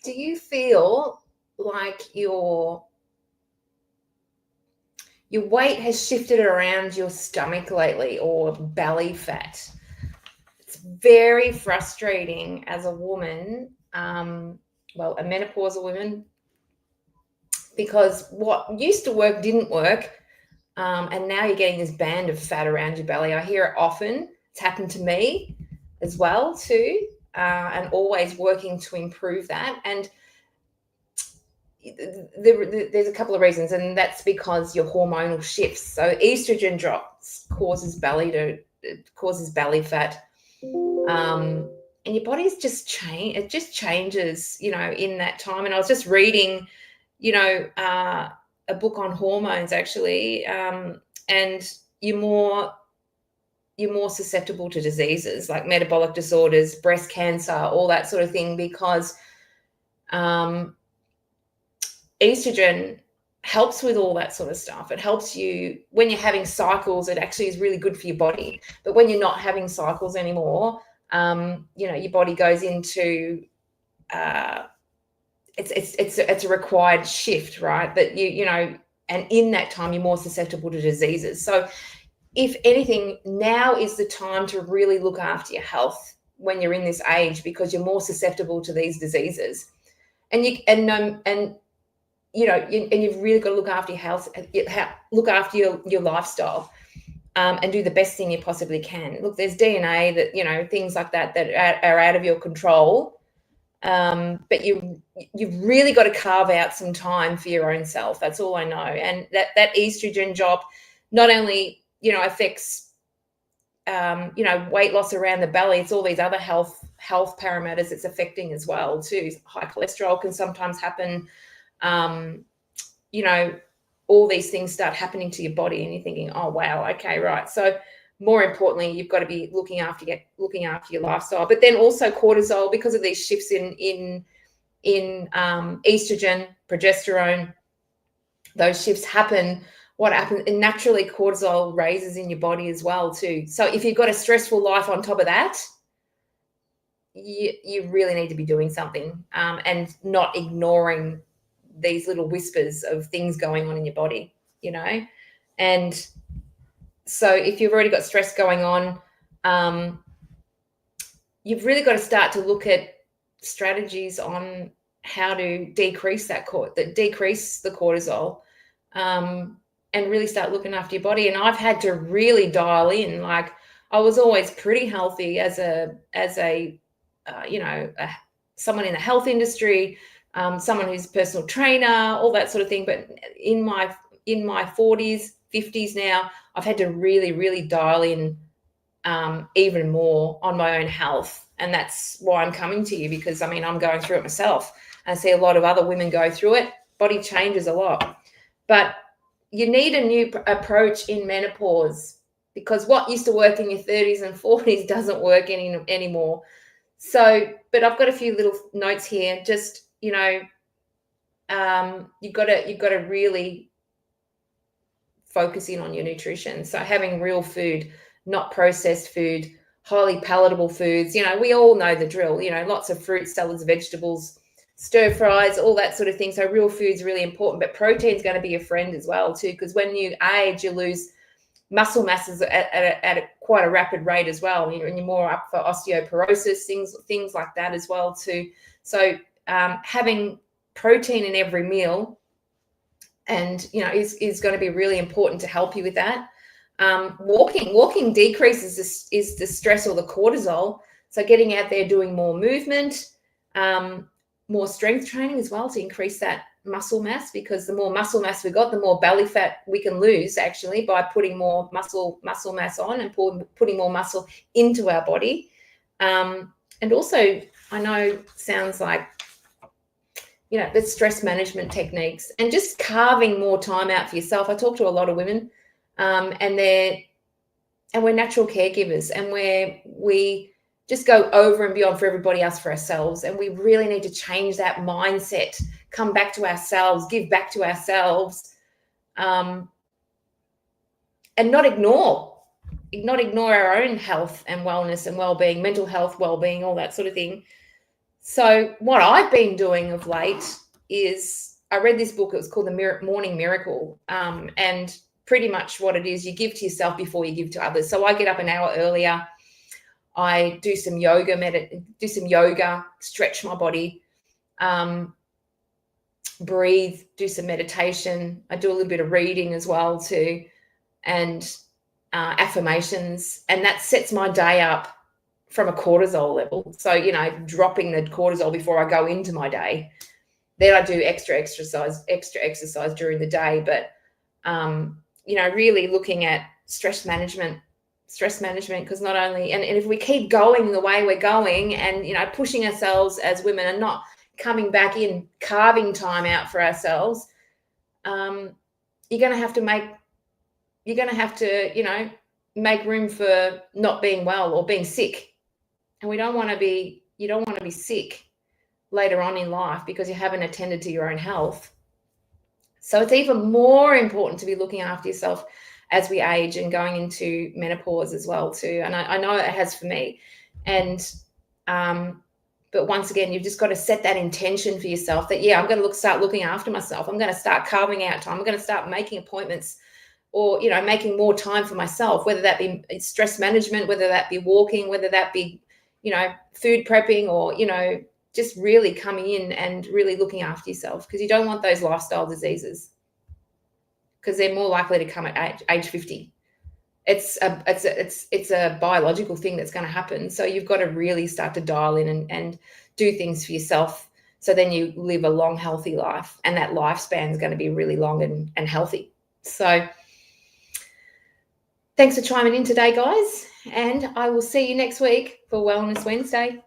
do you feel like your weight has shifted around your stomach lately, or belly fat? It's very frustrating as a woman, well, a menopausal woman, because what used to work didn't work, and now you're getting this band of fat around your belly. I hear it often. It's happened to me as well too, and always working to improve that. And there's a couple of reasons, and that's because your hormonal shifts. So estrogen drops causes belly fat, and your body's just change. It just changes, in that time. And I was just reading, a book on hormones actually, and you're more susceptible to diseases like metabolic disorders, breast cancer, all that sort of thing, because estrogen helps with all that sort of stuff. It helps you when you're having cycles. It actually is really good for your body. But when you're not having cycles anymore, your body goes into it's a required shift, right? But and in that time you're more susceptible to diseases. So if anything, now is the time to really look after your health when you're in this age, because you're more susceptible to these diseases. And you've really got to look after your health, look after your lifestyle, and do the best thing you possibly can. Look, there's DNA that, things like that are out of your control. But you've really got to carve out some time for your own self. That's all I know. And that estrogen drop not only, affects, weight loss around the belly, it's all these other health parameters it's affecting as well too. High cholesterol can sometimes happen. All these things start happening to your body, and you're thinking, oh wow, okay, right. So more importantly, you've got to be looking after your lifestyle. But then also cortisol, because of these shifts in estrogen, progesterone, those shifts happen. What happens, and naturally cortisol raises in your body as well too. So if you've got a stressful life on top of that, you really need to be doing something, and not ignoring these little whispers of things going on in your body, and so if you've already got stress going on, you've really got to start to look at strategies on how to decrease the cortisol, and really start looking after your body. And I've had to really dial in. Like, I was always pretty healthy as someone in the health industry, someone who's a personal trainer, all that sort of thing. But in my 40s, 50s now, I've had to really, really dial in even more on my own health. And that's why I'm coming to you, because I'm going through it myself. I see a lot of other women go through it. Body changes a lot. But you need a new approach in menopause, because what used to work in your 30s and 40s doesn't work anymore. So, but I've got a few little notes here. Just, you've got to really focus in on your nutrition. So having real food, not processed food, highly palatable foods. We all know the drill, lots of fruits, salads, vegetables, stir fries, all that sort of thing. So real food's really important, but protein's going to be your friend as well too, because when you age, you lose muscle masses at quite a rapid rate as well, and you're more up for osteoporosis, things like that as well too. So having protein in every meal, and is going to be really important to help you with that. Walking decreases the stress or the cortisol. So getting out there, doing more movement, more strength training as well to increase that muscle mass, because the more muscle mass we got, the more belly fat we can lose actually by putting more muscle mass on and putting more muscle into our body. And also, I know sounds like, the stress management techniques, and just carving more time out for yourself. I talk to a lot of women, and we're natural caregivers, and we just go over and beyond for everybody else, for ourselves. And we really need to change that mindset, come back to ourselves, give back to ourselves, and not ignore our own health and wellness and well-being, mental health, well-being, all that sort of thing. So what I've been doing of late is I read this book. It was called The Morning Miracle. And pretty much what it is, you give to yourself before you give to others. So I get up an hour earlier. I do some yoga, stretch my body, breathe, do some meditation. I do a little bit of reading as well too, and affirmations. And that sets my day up from a cortisol level. So, dropping the cortisol before I go into my day. Then I do extra exercise during the day. But, really looking at stress management, because not only, and if we keep going the way we're going and, pushing ourselves as women and not coming back in, carving time out for ourselves, you're going to have to make room for not being well or being sick. And you don't want to be sick later on in life because you haven't attended to your own health. So it's even more important to be looking after yourself as we age and going into menopause as well too. And I know it has for me. And but once again, you've just got to set that intention for yourself that, I'm going to start looking after myself. I'm going to start carving out time. I'm going to start making appointments, or making more time for myself, whether that be stress management, whether that be walking, whether that be food prepping, or just really coming in and really looking after yourself, because you don't want those lifestyle diseases, because they're more likely to come at age 50. It's a biological thing that's going to happen. So you've got to really start to dial in and do things for yourself, so then you live a long, healthy life, and that lifespan is going to be really long and healthy. So thanks for chiming in today, guys, and I will see you next week for Wellness Wednesday.